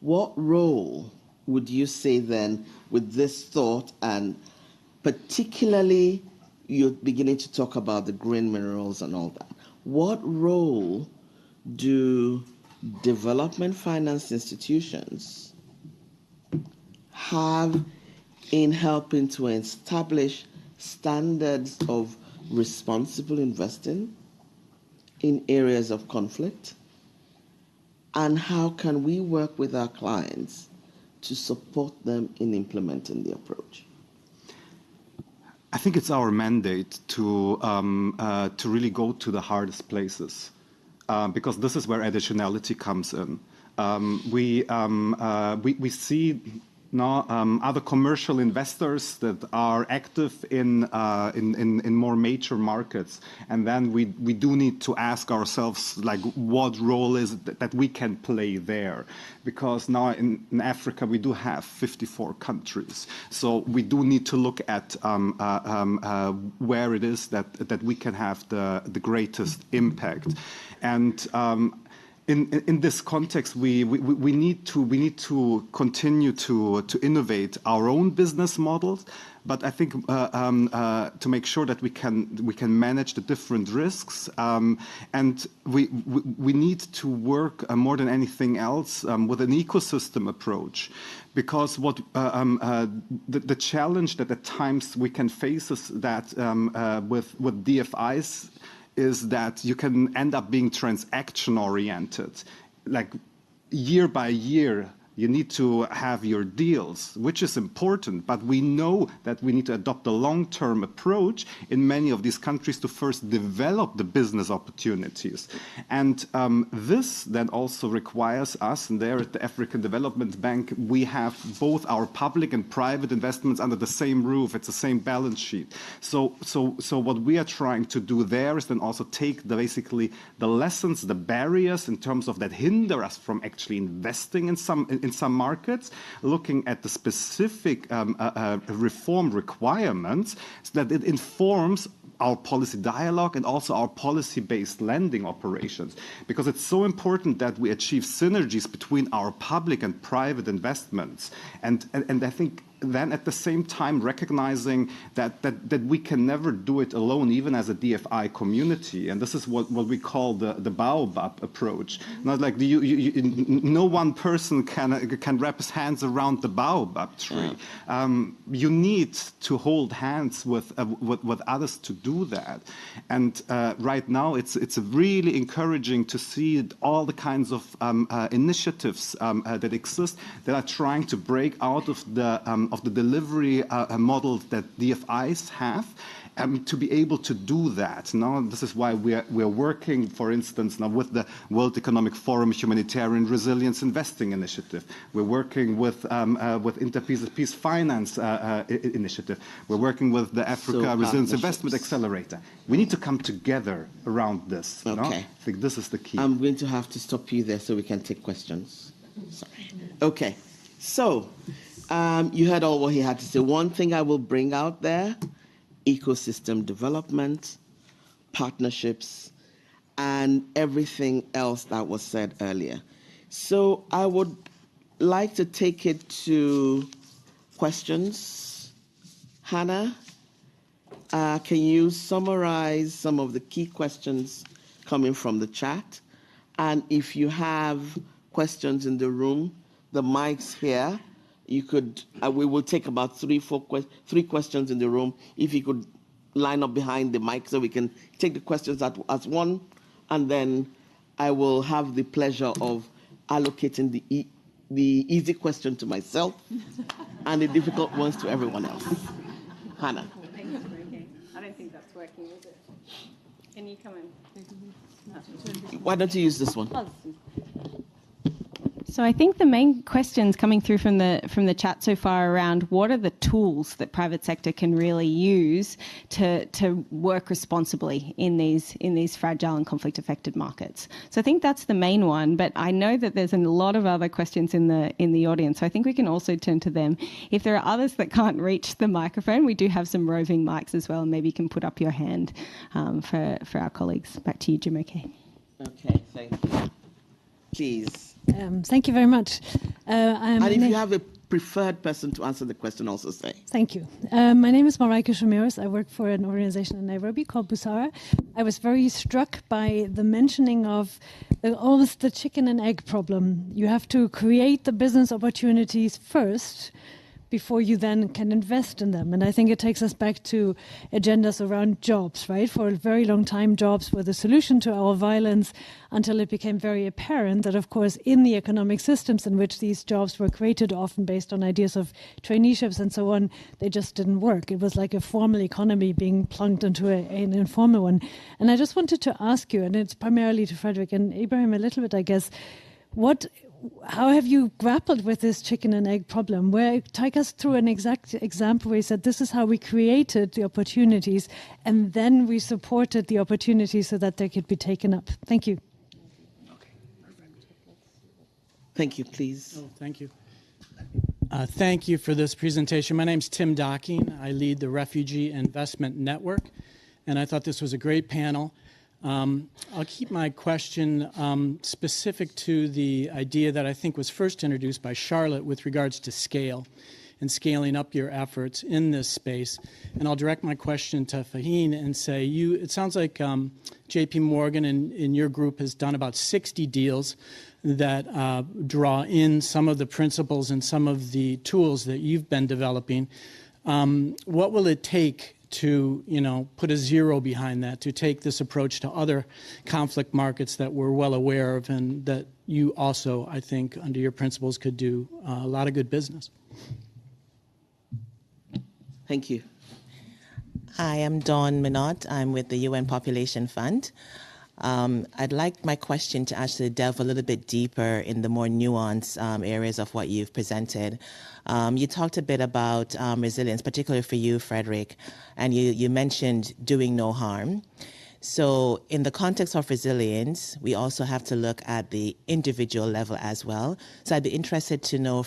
What role would you say then with this thought, and particularly you're beginning to talk about the green minerals and all that, what role do development finance institutions have in helping to establish standards of responsible investing in areas of conflict? And how can we work with our clients to support them in implementing the approach? I think it's our mandate to really go to the hardest places, because this is where additionality comes in. We see now other commercial investors that are active in more major markets, and then we do need to ask ourselves, like, what role is it that we can play there? Because now in Africa we do have 54 countries, so we do need to look at where it is that we can have the greatest impact. And in this context, we need to continue to innovate our own business models, but I think to make sure that we can manage the different risks, and we need to work more than anything else with an ecosystem approach, because what the challenge that at times we can face is that with DFIs is that you can end up being transaction-oriented. Like year by year, you need to have your deals, which is important, but we know that we need to adopt a long-term approach in many of these countries to first develop the business opportunities. And this then also requires us, and there at the African Development Bank, we have both our public and private investments under the same roof. It's the same balance sheet. So what we are trying to do there is then also take basically the lessons, the barriers in terms of that hinder us from actually investing in some markets, looking at the specific reform requirements, so that it informs our policy dialogue and also our policy-based lending operations. Because it's so important that we achieve synergies between our public and private investments. And I think then at the same time recognizing that we can never do it alone, even as a DFI community. And this is what we call the baobab approach. Not like no one person can wrap his hands around the baobab tree. You need to hold hands with others to do that. And right now, it's really encouraging to see all the kinds of initiatives that exist that are trying to break out of the delivery models that DFIs have. To be able to do that. Now, this is why we're working, for instance, now with the World Economic Forum Humanitarian Resilience Investing Initiative. We're working with Interpeace Finance Initiative. We're working with the Africa Resilience Investment Accelerator. We need to come together around this. Okay. No? I think this is the key. I'm going to have to stop you there so we can take questions. Sorry. Okay. So, you heard all what he had to say. One thing I will bring out there: ecosystem development, partnerships, and everything else that was said earlier. So I would like to take it to questions. Hannah, can you summarize some of the key questions coming from the chat? And if you have questions in the room, the mic's here. You could, we will take about three questions in the room. If you could line up behind the mic so we can take the questions as one, and then I will have the pleasure of allocating the easy question to myself and the difficult ones to everyone else. Hannah. Thanks for working. I don't think that's working, is it? Can you come in? Why don't you use this one? So I think the main questions coming through from the chat so far around what are the tools that private sector can really use to work responsibly in these fragile and conflict affected markets. So I think that's the main one, but I know that there's a lot of other questions in the audience, so I think we can also turn to them. If there are others that can't reach the microphone, we do have some roving mics as well, and maybe you can put up your hand for our colleagues. Back to you, Jumoke. Okay, thank you. Please. Thank you very much. And if you have a preferred person to answer the question, also say. Thank you. My name is Maraika Shamiris. I work for an organization in Nairobi called Busara. I was very struck by the mentioning of almost the chicken and egg problem. You have to create the business opportunities first before you then can invest in them. And I think it takes us back to agendas around jobs, right? For a very long time, jobs were the solution to our violence until it became very apparent that, of course, in the economic systems in which these jobs were created, often based on ideas of traineeships and so on, they just didn't work. It was like a formal economy being plunked into an informal one. And I just wanted to ask you, and it's primarily to Frederick and Ibrahim a little bit, I guess, how have you grappled with this chicken and egg problem? Take us through an exact example where you said this is how we created the opportunities and then we supported the opportunities so that they could be taken up. Thank you. Okay, perfect. Thank you, please. Oh, thank you. Thank you for this presentation. My name's Tim Docking. I lead the Refugee Investment Network, and I thought this was a great panel. I'll keep my question specific to the idea that I think was first introduced by Charlotte with regards to scale and scaling up your efforts in this space. And I'll direct my question to Faheen and say, it sounds like JP Morgan in your group has done about 60 deals that draw in some of the principles and some of the tools that you've been developing. What will it take to put a zero behind that, to take this approach to other conflict markets that we're well aware of and that you also, I think, under your principles could do a lot of good business? Thank you. Hi, I'm Dawn Minot. I'm with the UN Population Fund. I'd like my question to actually delve a little bit deeper in the more nuanced areas of what you've presented. You talked a bit about resilience, particularly for you, Frederick, and you mentioned doing no harm. So in the context of resilience, we also have to look at the individual level as well. So I'd be interested to know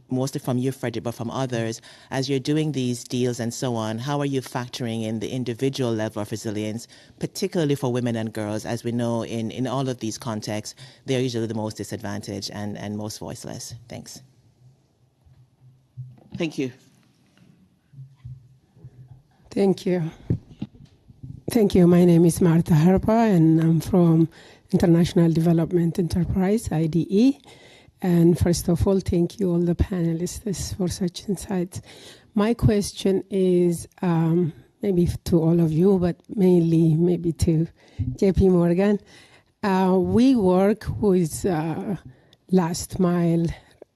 mostly from you, Frederick, but from others, as you're doing these deals and so on, how are you factoring in the individual level of resilience, particularly for women and girls? As we know, in all of these contexts, they're usually the most disadvantaged and most voiceless. Thanks. Thank you. Thank you. Thank you. My name is Marta Harpa, and I'm from International Development Enterprise, IDE. And first of all, thank you all the panelists for such insights. My question is maybe to all of you, but mainly maybe to JP Morgan. We work with last mile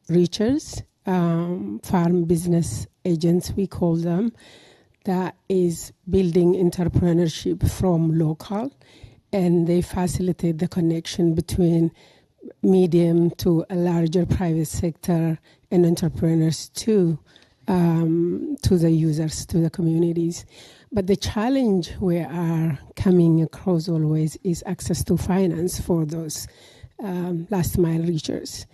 reachers, farm business agents, we call them, that is building entrepreneurship from local, and they facilitate the connection between medium to a larger private sector and entrepreneurs to the users, to the communities. But the challenge we are coming across always is access to finance for those last mile reachers.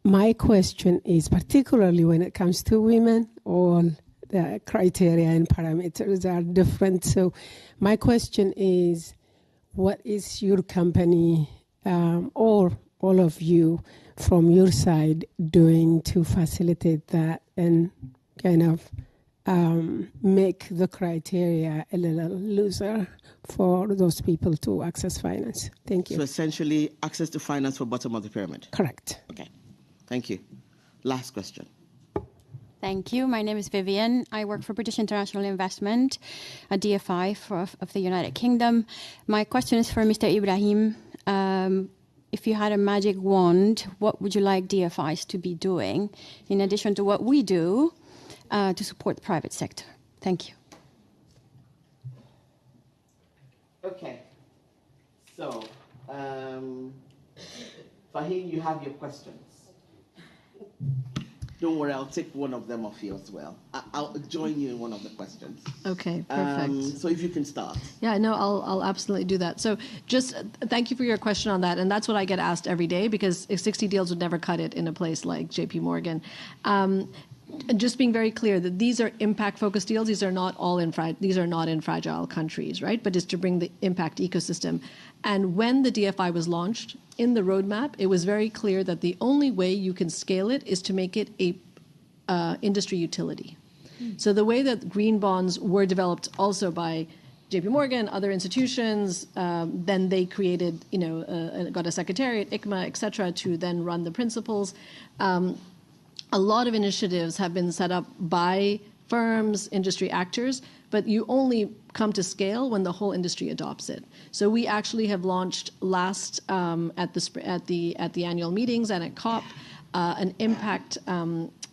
My question is, particularly when it comes to women, all the criteria and parameters are different. So my question is, what is your company or all of you from your side doing to facilitate that and kind of make the criteria a little looser for those people to access finance? Thank you. So essentially, access to finance for bottom of the pyramid? Correct. Okay. Thank you. Last question. Thank you. My name is Vivian. I work for British International Investment, a DFI of the United Kingdom. My question is for Mr. Ibrahim. If you had a magic wand, what would you like DFIs to be doing in addition to what we do to support the private sector? Thank you. Okay. So, Fahim, you have your questions. Don't worry, I'll take one of them off you as well. I'll join you in one of the questions. Okay, perfect. So if you can start. Yeah, no, I'll absolutely do that. So just thank you for your question on that. And that's what I get asked every day, because 60 deals would never cut it in a place like JP Morgan. Just being very clear that these are impact-focused deals. These are not all in fragile countries, right? But it's to bring the impact ecosystem. And when the DFI was launched in the roadmap, it was very clear that the only way you can scale it is to make it a industry utility. So the way that green bonds were developed also by JP Morgan, other institutions, then they created, got a secretariat, ICMA, et cetera, to then run the principles. A lot of initiatives have been set up by firms, industry actors, but you only come to scale when the whole industry adopts it. So we actually have launched last at the annual meetings and at COP an impact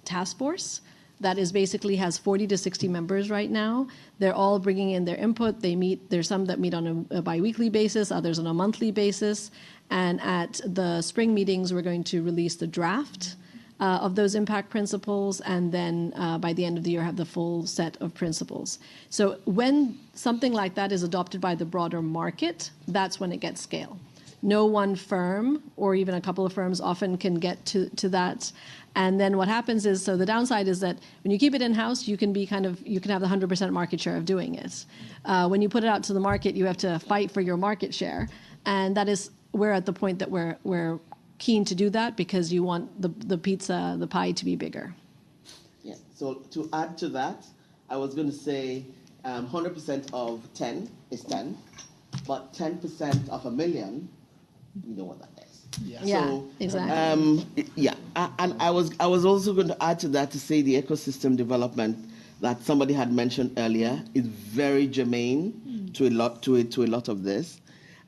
task force that is basically has 40 to 60 members right now. They're all bringing in their input. They meet. There's some that meet on a biweekly basis, others on a monthly basis. And at the spring meetings, we're going to release the draft of those impact principles, and then by the end of the year have the full set of principles. So when something like that is adopted by the broader market, that's when it gets scale. No one firm or even a couple of firms often can get to that. And then what happens is, so the downside is that when you keep it in-house, you can have the 100% market share of doing it. When you put it out to the market, you have to fight for your market share. And that is, we're at the point that we're keen to do that because you want the pie to be bigger. Yeah, so to add to that, I was going to say 100% of 10 is 10, but 10% of a million, you know what that is. Yeah, so, exactly. And I was also going to add to that to say the ecosystem development that somebody had mentioned earlier is very germane to a lot of this,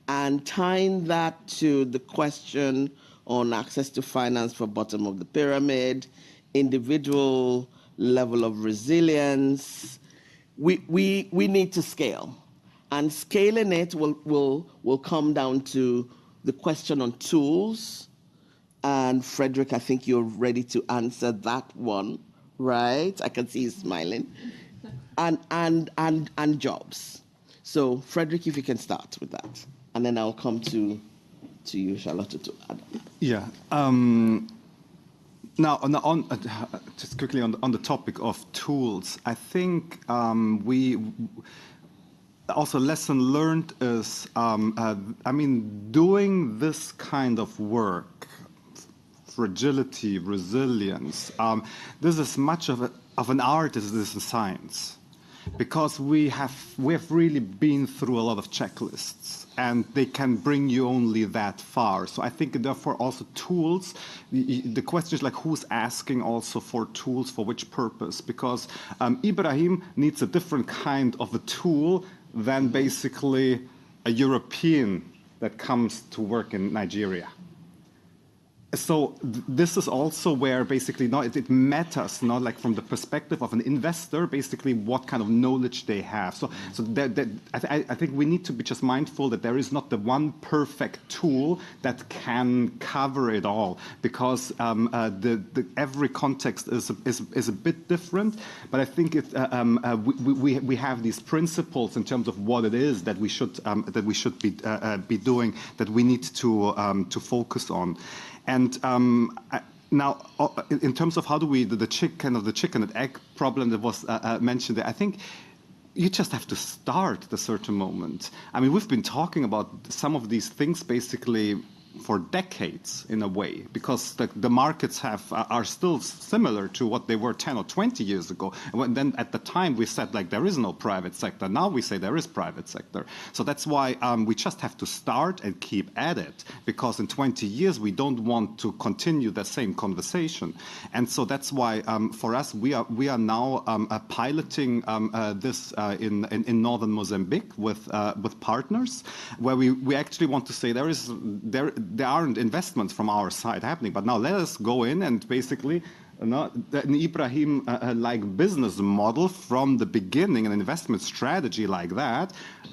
and tying that to the question on access to finance for bottom of the pyramid, individual level of resilience. We need to scale, and scaling it will come down to the question on tools. And Frederick, I think you're ready to answer that one, right? I can see you smiling. And jobs. So Frederick, if you can start with that, and then I'll come to you, Charlotte, to add. Yeah. Now, just quickly on the topic of tools, I think we also lesson learned is, doing this kind of work, fragility, resilience, this is much of an art as it is a science. because we have really been through a lot of checklists, and they can bring you only that far. So I think therefore also tools, the question is like who's asking also for tools for which purpose? Because Ibrahim needs a different kind of a tool than basically a European that comes to work in Nigeria. So this is also where basically it matters, not like from the perspective of an investor, basically what kind of knowledge they have. So I think we need to be just mindful that there is not the one perfect tool that can cover it all, because every context is a bit different. But I think we have these principles in terms of what it is that we should be doing, that we need to focus on. And now, in terms of how do we the chicken and egg problem that was mentioned there, I think you just have to start at a certain moment. I mean, we've been talking about some of these things basically for decades in a way, because the markets are still similar to what they were 10 or 20 years ago. And then at the time we said like there is no private sector. Now we say there is private sector. So that's why we just have to start and keep at it, because in 20 years we don't want to continue the same conversation. And so that's why for us we are now piloting this in northern Mozambique with partners, where we actually want to say there aren't investments from our side happening, but now let us go in and basically an Ibrahim-like business model from the beginning, an investment strategy like that,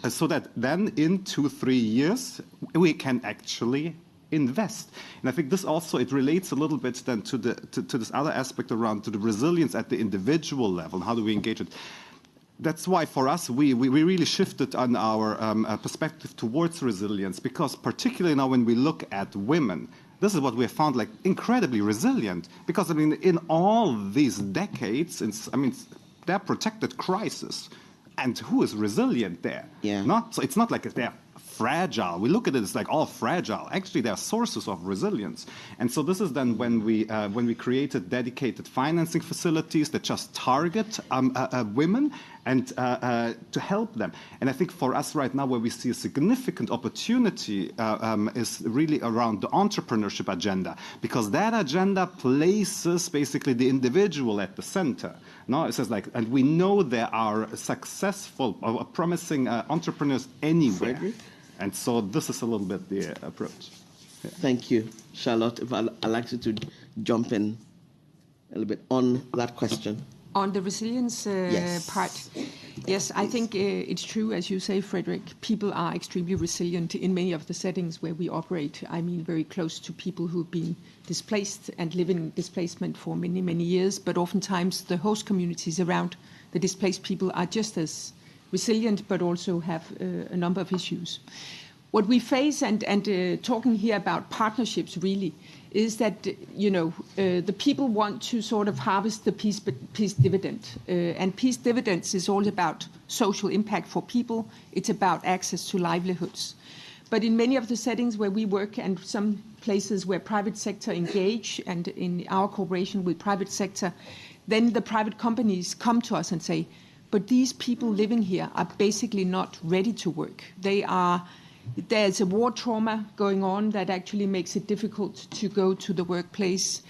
so that then in 2-3 years we can actually invest. And I think this also, it relates a little bit then to this other aspect around to the resilience at the individual level. How do we engage it? That's why for us, we really shifted on our perspective towards resilience, because particularly now when we look at women, this is what we have found like incredibly resilient. Because I mean, in all these decades, they're protected crisis. And who is resilient there? Yeah. So it's not like they're fragile. We look at it as like all fragile. Actually, they are sources of resilience. And so this is then when we created dedicated financing facilities that just target women and to help them. And I think for us right now, where we see a significant opportunity is really around the entrepreneurship agenda, because that agenda places basically the individual at the center. No, it says like, and we know there are successful or promising entrepreneurs anywhere. Frederick? And so this is a little bit the approach. Yeah. Thank you, Charlotte. If I'd like you to jump in a little bit on that question. On the resilience part, yes, I think it's true, as you say, Frederick. People are extremely resilient in many of the settings where we operate. I mean, very close to people who've been displaced and live in displacement for many, many years. But oftentimes the host communities around the displaced people are just as resilient, but also have a number of issues. What we face, and talking here about partnerships really, is that the people want to sort of harvest the peace dividend, and peace dividends is all about social impact for people. It's about access to livelihoods. But in many of the settings where we work, and some places where private sector engage, and in our cooperation with private sector, then the private companies come to us and say, but these people living here are basically not ready to work. There's a war trauma going on that actually makes it difficult to go to the workplace.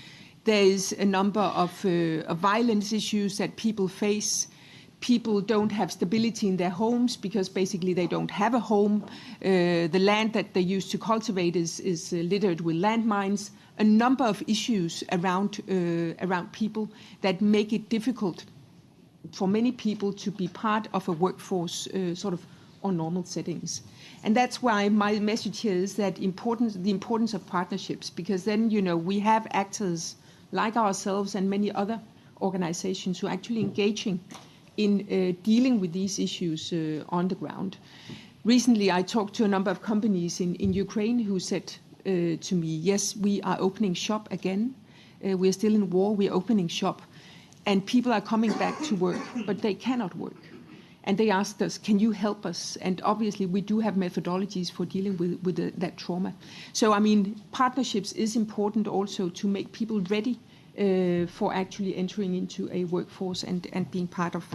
There's a number of violence issues that people face. People don't have stability in their homes because basically they don't have a home. The land that they used to cultivate is littered with landmines. A number of issues around people that make it difficult for many people to be part of a workforce sort of on normal settings. And that's why my message here is that the importance of partnerships, because then, we have actors like ourselves and many other organizations who are actually engaging in dealing with these issues on the ground. Recently, I talked to a number of companies in Ukraine who said to me, yes, we are opening shop again. We are still in war, we are opening shop. And people are coming back to work, but they cannot work. And they asked us, can you help us? And obviously, we do have methodologies for dealing with that trauma. So, I mean, partnerships is important also to make people ready for actually entering into a workforce and being part of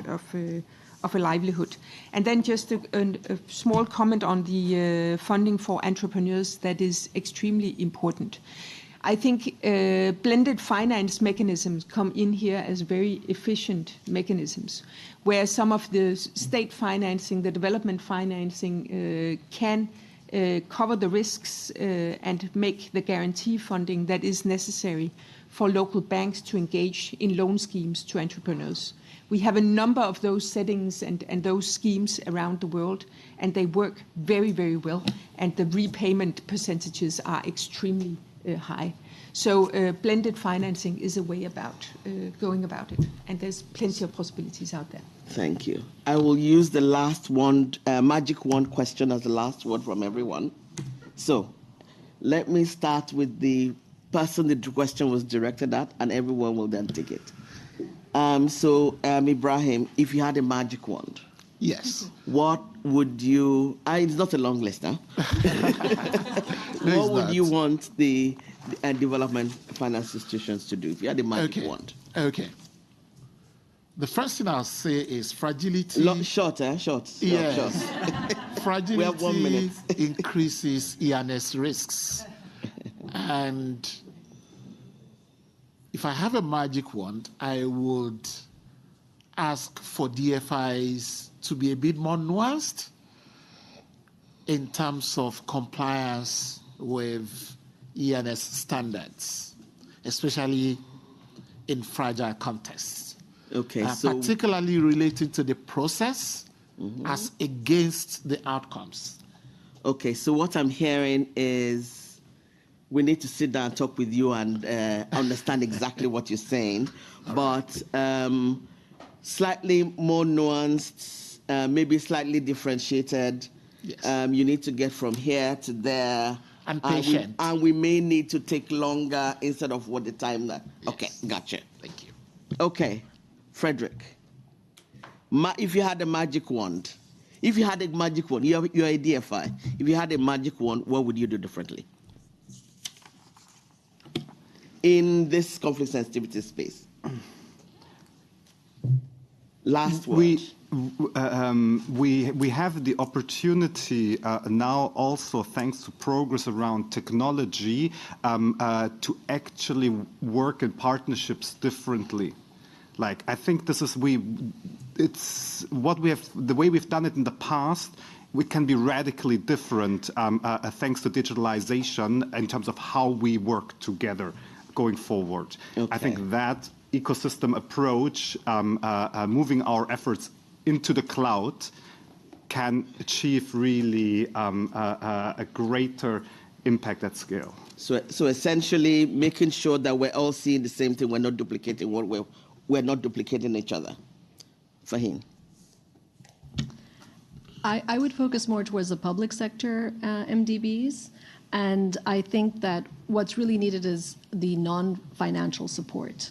of a livelihood. And then just a small comment on the funding for entrepreneurs that is extremely important. I think blended finance mechanisms come in here as very efficient mechanisms, where some of the state financing, the development financing can cover the risks and make the guarantee funding that is necessary for local banks to engage in loan schemes to entrepreneurs. We have a number of those settings and those schemes around the world, and they work very, very well, and the repayment percentages are extremely high. So blended financing is a way about going about it, and there's plenty of possibilities out there. Thank you. I will use the last one, magic wand question as the last word from everyone. So let me start with the person the question was directed at, and everyone will then take it. Ibrahim, if you had a magic wand, yes, what would you? It's not a long list, huh? What would you want the development finance institutions to do if you had a magic wand? Okay. The first thing I'll say is fragility. Short. Yes. Fragility we have 1 minute. increases ENS risks. And if I have a magic wand, I would ask for DFIs to be a bit more nuanced in terms of compliance with ENS standards, especially in fragile contexts. Okay, particularly related to the process as against the outcomes. Okay, so what I'm hearing is we need to sit down and talk with you and understand exactly what you're saying, but slightly more nuanced, maybe slightly differentiated. Yes. You need to get from here to there. And patient. And we may need to take longer instead of what the time that. Yes. Okay, gotcha. Thank you. Okay, Frederick. If you had a magic wand, you're a DFI. If you had a magic wand, what would you do differently in this conflict sensitivity space? Last word. We have the opportunity now also, thanks to progress around technology, to actually work in partnerships differently. Like, I think this is it's what we have, the way we've done it in the past. We can be radically different thanks to digitalization in terms of how we work together going forward. Okay. I think that ecosystem approach, moving our efforts into the cloud, can achieve really a greater impact at scale. So essentially, making sure that we're all seeing the same thing, we're not duplicating we're not duplicating each other. Fahim. I would focus more towards the public sector MDBs. And I think that what's really needed is the non-financial support.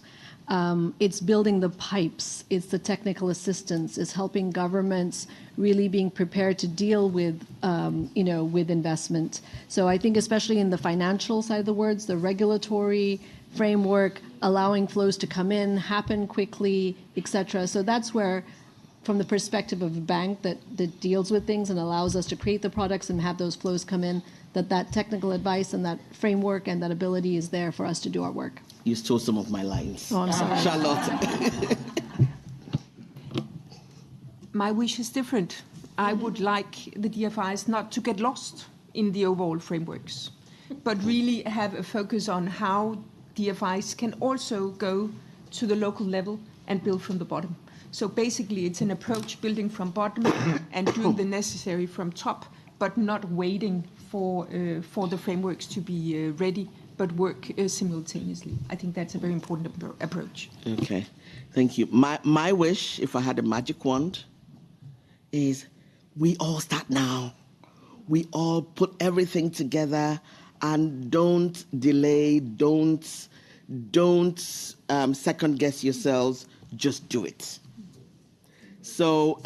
It's building the pipes, it's the technical assistance, it's helping governments really being prepared to deal with, with investment. So I think especially in the financial side of the words, the regulatory framework, allowing flows to come in, happen quickly, etc. So that's where, from the perspective of a bank that deals with things and allows us to create the products and have those flows come in, that technical advice and that framework and that ability is there for us to do our work. You stole some of my lines. Oh, I'm sorry. Charlotte. My wish is different. I would like the DFIs not to get lost in the overall frameworks, but really have a focus on how DFIs can also go to the local level and build from the bottom. So basically, it's an approach building from bottom and doing the necessary from top, but not waiting for the frameworks to be ready, but work simultaneously. I think that's a very important approach. Okay, thank you. My wish, if I had a magic wand, is we all start now. We all put everything together and don't delay, don't second guess yourselves, just do it. So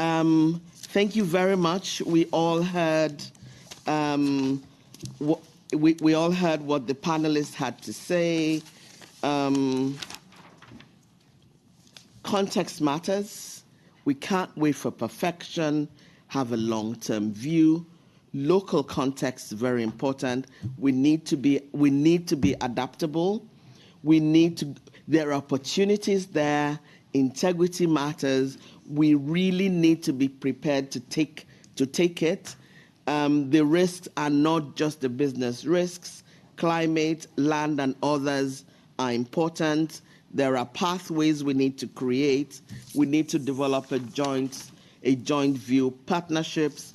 thank you very much. We all heard we all heard what the panelists had to say. Context matters. We can't wait for perfection, have a long-term view. Local context is very important. We need to be adaptable. There are opportunities there. Integrity matters. We really need to be prepared to take it. The risks are not just the business risks. Climate, land, and others are important. There are pathways we need to create. We need to develop a joint view. Partnerships.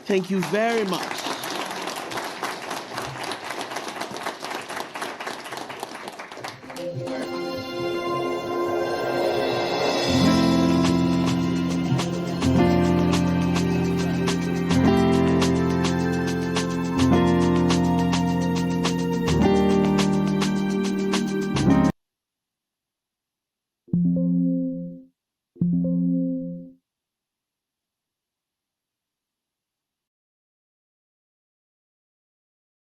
Thank you very much.